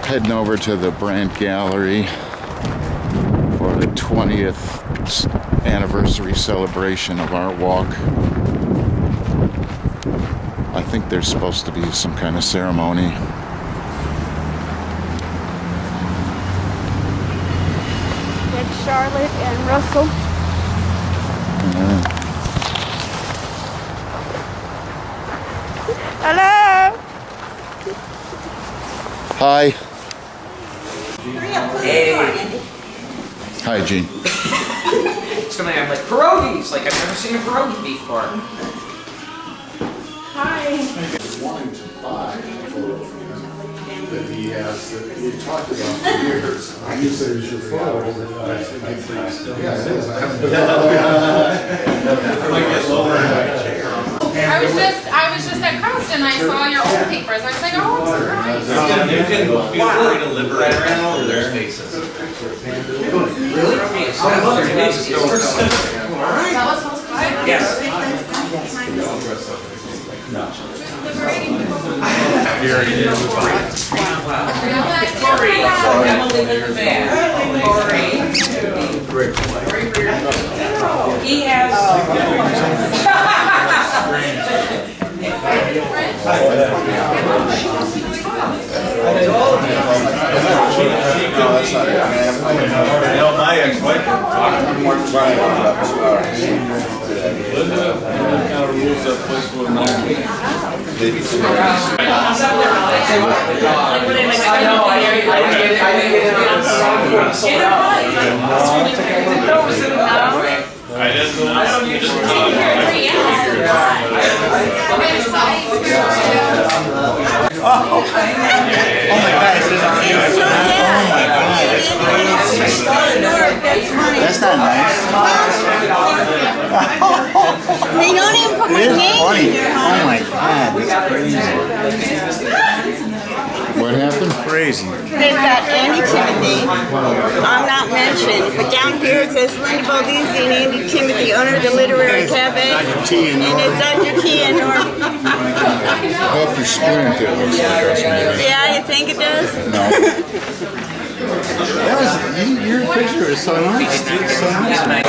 Heading over to the Brandt Gallery for the 20th anniversary celebration of Art Walk. I think there's supposed to be some kind of ceremony. That's Charlotte and Russell. Hello. Hi. Hey. Hi, Gene. So I'm like, pierogies! Like, I've never seen a pierogi before. Hi. Wanting to buy photo that he has that we talked about for years. You said it was your photo. Yeah, it is. I haven't done I was just at Cranston. I saw your old papers. I was like, oh, I'm surprised. You can feel free to liberate over their spaces. Really? That was supposed to be. Yes. Corey, Emily in the back. Corey. He has. No, my ex-wife Linda kind of rules that place for a moment. I didn't know. Oh my God, it's just that's not nice. They don't even put my It is name funny. in there. Oh my God, that's crazy. What happened? Crazy. They've got Andy Timothy. I'm not mentioned, but down here it says Linda Baldizzi and Andy Timothy, owner of the Literary Cafe. And it's Dr. T and Norm. Off your screen, it looks like us, maybe. Yeah, you think it does? No. That was your picture is so nice, dude. So nice.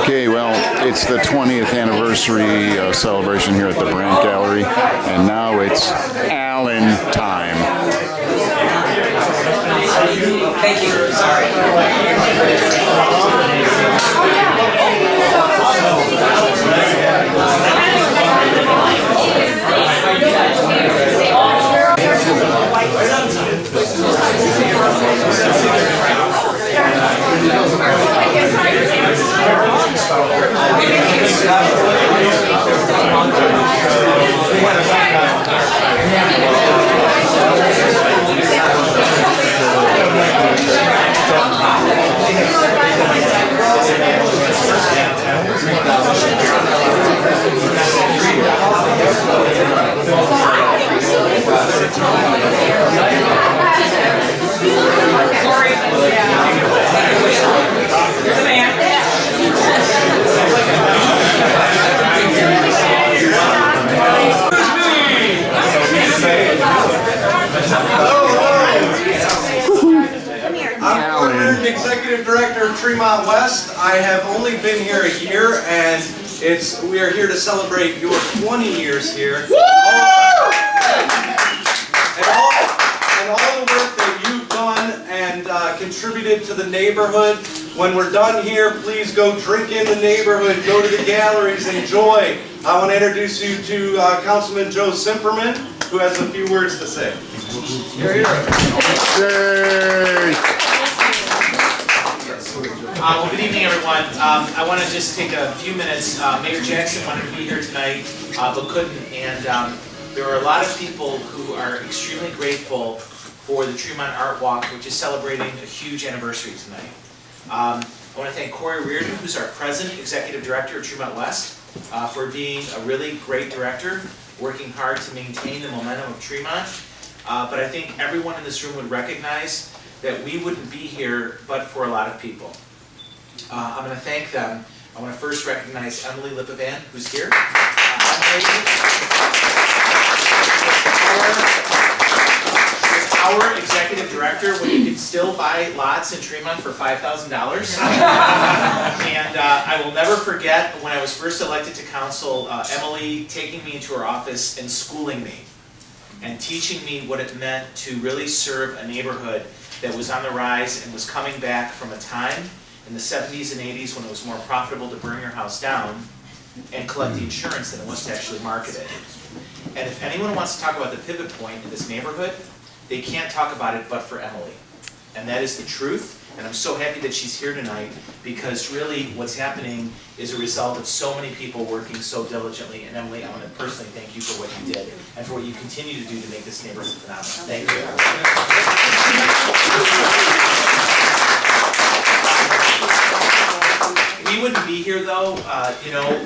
Okay, well, it's the 20th anniversary celebration here at the Brandt Gallery, and now it's Allen time. Thank you. Sorry. Executive Director of Tremont West. I have only been here a year, and we are here to celebrate your 20 years here. And all the work that you've done and contributed to the neighborhood. When we're done here, please go drink in the neighborhood, go to the galleries, enjoy. I want to introduce you to Councilman Joe Cimperman, who has a few words to say. Here. Well, good evening, everyone. I want to just take a few minutes. Mayor Jackson wanted to be here tonight, but couldn't. And there are a lot of people who are extremely grateful for the Tremont Art Walk, which is celebrating a huge anniversary tonight. I want to thank Corey Reardon, who's our President, Executive Director of Tremont West. for being a really great director, working hard to maintain the momentum of Tremont. But I think everyone in this room would recognize that we wouldn't be here but for a lot of people. I'm going to thank them. I want to first recognize Emily Lipovan, who's here. Our executive director when you could still buy lots in Tremont for $5,000. And I will never forget when I was first elected to council, Emily taking me into her office and schooling me and teaching me what it meant to really serve a neighborhood that was on the rise and was coming back from a time in the 70s and 80s when it was more profitable to burn your house down and collect the insurance than it was to actually market it. And if anyone wants to talk about the pivot point in this neighborhood, they can't talk about it but for Emily. And that is the truth. And I'm so happy that she's here tonight because really what's happening is a result of so many people working so diligently. And Emily, I want to personally thank you for what you did and for what you continue to do to make this neighborhood phenomenal. Thank you. We wouldn't be here though,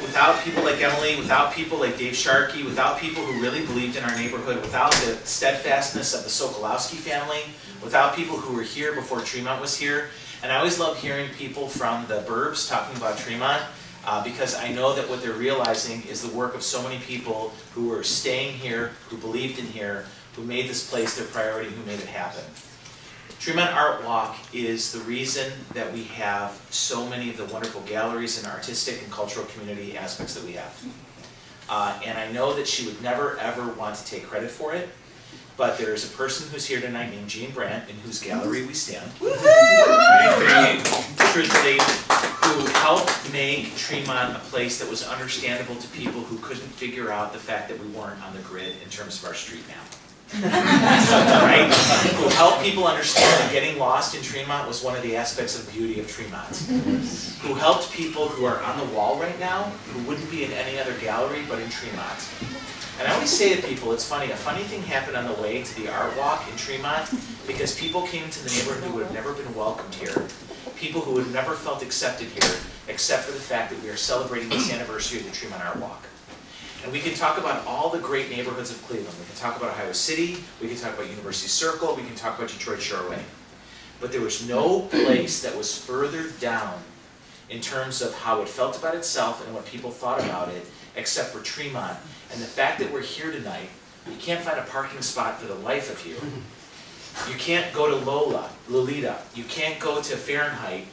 without people like Emily, without people like Dave Sharkey, without people who really believed in our neighborhood, without the steadfastness of the Sokolowski family, without people who were here before Tremont was here. And I always love hearing people from the burbs talking about Tremont because I know that what they're realizing is the work of so many people who were staying here, who believed in here, who made this place their priority, who made it happen. Tremont Art Walk is the reason that we have so many of the wonderful galleries and artistic and cultural community aspects that we have. And I know that she would never ever want to take credit for it, but there is a person who's here tonight named Jean Brandt, in whose gallery we stand, truthfully, who helped make Tremont a place that was understandable to people who couldn't figure out the fact that we weren't on the grid in terms of our street map. Right? Who helped people understand that getting lost in Tremont was one of the aspects of beauty of Tremont. Who helped people who are on the wall right now, who wouldn't be in any other gallery but in Tremont. And I always say to people, it's funny, a funny thing happened on the way to the art walk in Tremont because people came into the neighborhood who would have never been welcomed here. People who would have never felt accepted here, except for the fact that we are celebrating this anniversary of the Tremont Art Walk. And we can talk about all the great neighborhoods of Cleveland. We can talk about Ohio City, we can talk about University Circle, we can talk about Detroit Shoreway. But there was no place that was further down in terms of how it felt about itself and what people thought about it, except for Tremont. And the fact that we're here tonight, you can't find a parking spot for the life of you. You can't go to Lolita, you can't go to Fahrenheit,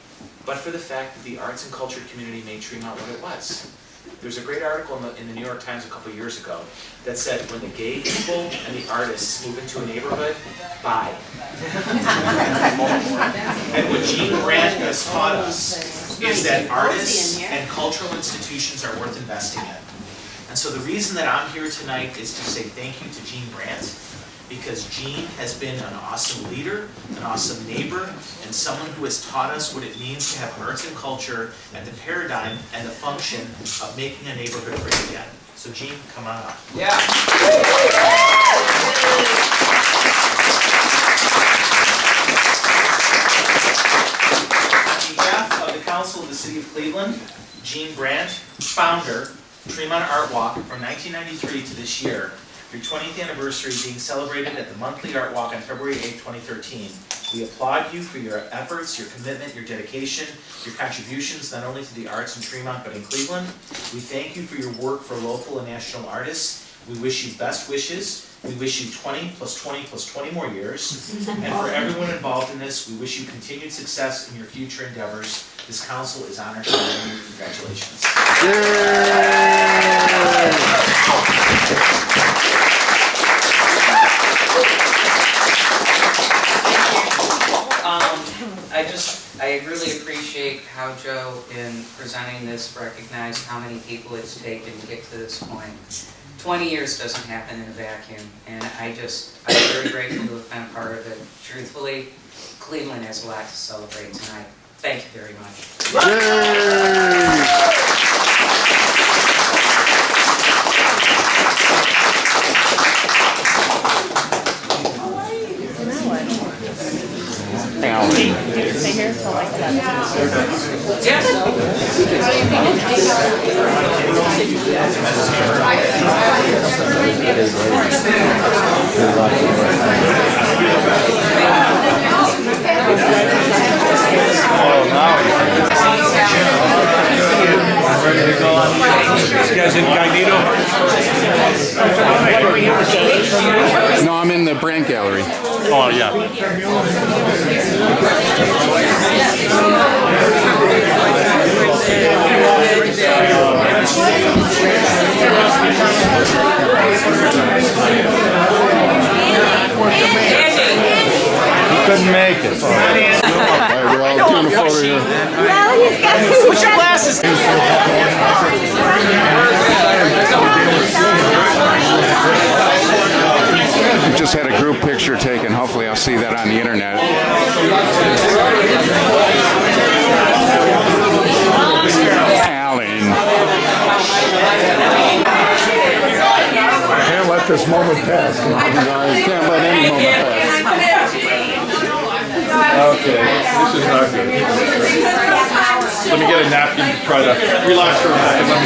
but for the fact that the arts and culture community made Tremont what it was. There's a great article in the New York Times a couple years ago that said when the gay people and the artists move into a neighborhood, bye. And what Jean Brandt has taught us is that artists and cultural institutions are worth investing in. And so the reason that I'm here tonight is to say thank you to Jean Brandt, because Jean has been an awesome leader, an awesome neighbor, and someone who has taught us what it means to have arts and culture at the paradigm and the function of making a neighborhood great again. So Jean, come on up. Yeah. On behalf of the Council of the City of Cleveland, Jean Brandt, founder, Tremont Art Walk from 1993 to this year, your 20th anniversary being celebrated at the monthly Art Walk on February 8, 2013. We applaud you for your efforts, your commitment, your dedication, your contributions not only to the arts in Tremont but in Cleveland. We thank you for your work for local and national artists. We wish you best wishes. We wish you 20 plus 20 plus 20 more years. And for everyone involved in this, we wish you continued success in your future endeavors. This council is honored to give you congratulations. I really appreciate how Joe, in presenting this, recognized how many people it's taken to get to this point. 20 years doesn't happen in a vacuum, and I'm very grateful to have been a part of it. Truthfully, Cleveland has a lot to celebrate tonight. Thank you very much. Stay here till like 11. No, I'm in the Brandt Gallery. Oh, yeah. Couldn't make it. All right, we're all doing a photo here. Well, he's got Put your glasses. We just had a group picture taken. Hopefully I'll see that on the internet. Alan. Can't let this moment pass. No, you can't let any moment pass. Okay, this is not good. Let me get a napkin to try to relax for a second.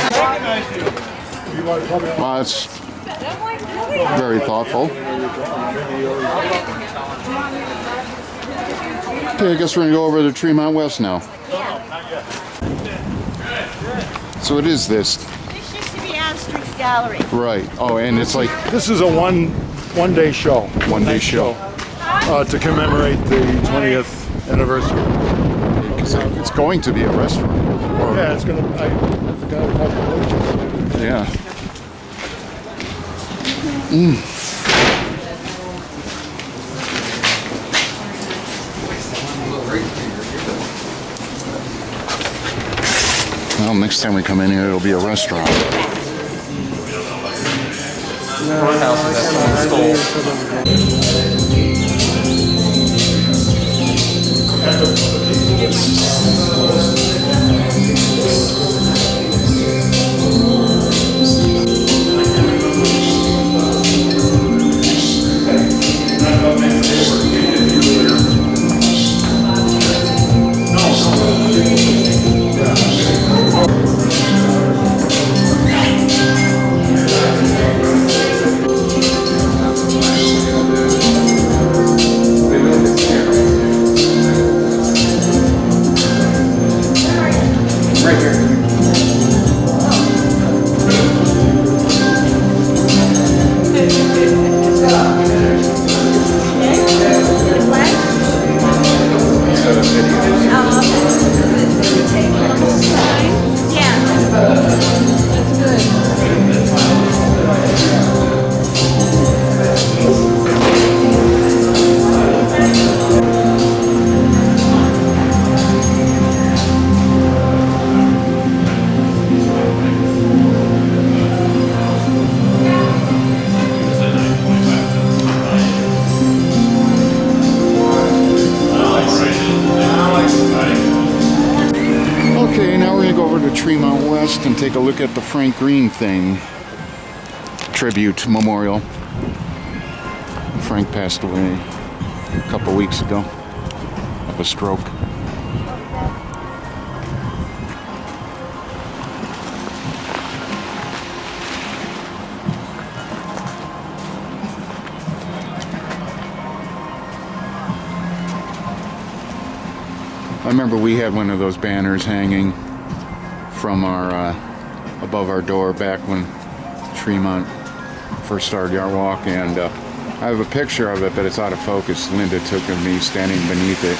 Well, that's very thoughtful. Okay, I guess we're gonna go over to Tremont West now. So it is this, This used to be Asterisk Gallery. right? Oh, and it's like This is a one-day show. one-day show. To commemorate the 20th anniversary. It's going to be a restaurant. Or, Yeah, it's gonna. I forgot about the pictures. yeah. Well, next time we come in here, it'll be a restaurant. Okay, now we're gonna go over to Tremont West and take a look at the Frank Green thing. Tribute memorial. Frank passed away a couple weeks ago of a stroke. I remember we had one of those banners hanging from our above our door back when Tremont first started Art Walk, and I have a picture of it, but it's out of focus. Linda took of me standing beneath it.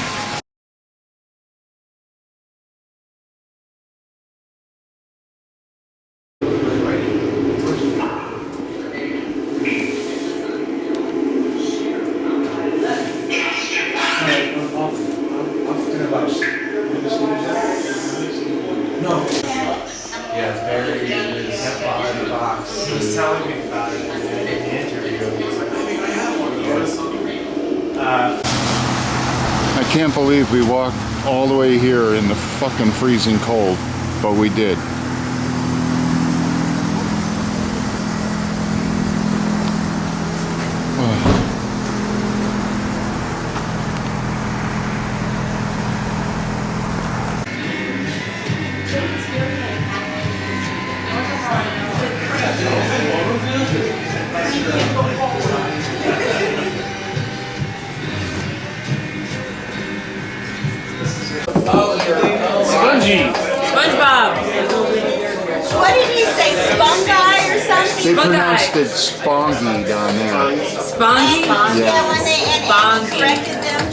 I can't believe we walked all the way here in the fucking freezing cold, but we did. They pronounced it spongy down there. Spongy? Yeah, when they corrected them.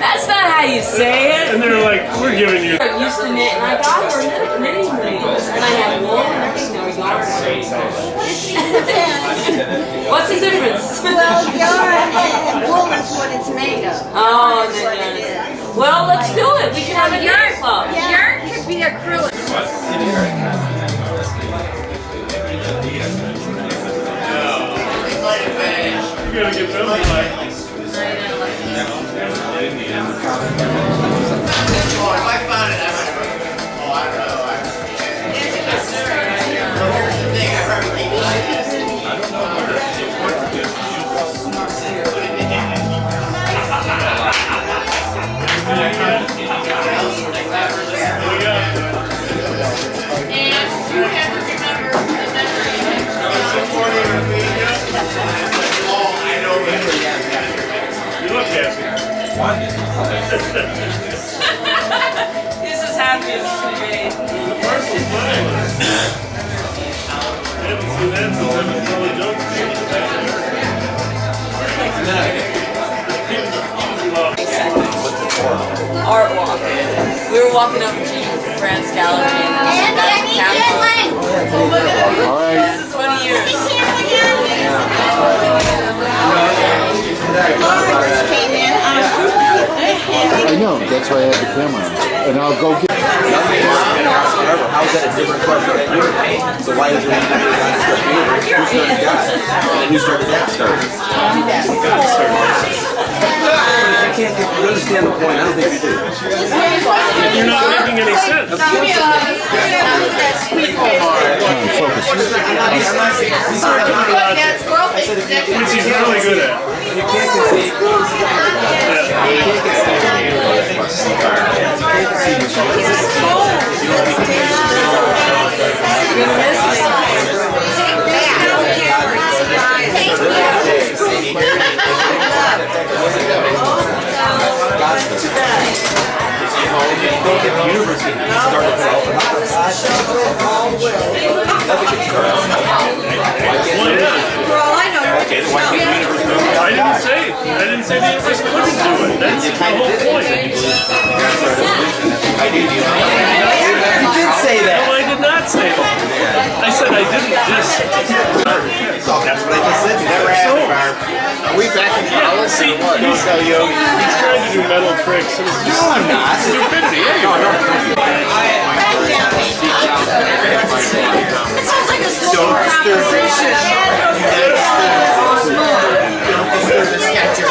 That's not how you say it. And they're like, we're giving you. I used to knit, and I got her knitting needles, and I had wool and everything. Now we got her. What's the difference? Well, yarn and wool is what it's made of. Oh, then well, let's do it. We can have a yarn club. Yarn could be acrylic. You gotta get them like. This is happy as can be. Art walk. We were walking up to Brandt's gallery and that All right. This is 20 years. Came in on I know, that's why I had the camera on. And I'll go get. How is that a different question than yours? So why is it need to be a concept? Who started that? And who started that started? You can't understand the point. I don't think you do. You're not making any sense. Focus. Which he's really good at. You can't conceive. I didn't say the universe couldn't do it. That's the whole point. You did say that. No, I did not say that. I said I didn't just. That's what I just said. You never happened, Barb. Are we back in college? See, he's trying to do metal tricks, and it's just stupidity. Yeah, you are. It sounds like a slow conversation. Don't disturb the sketcher.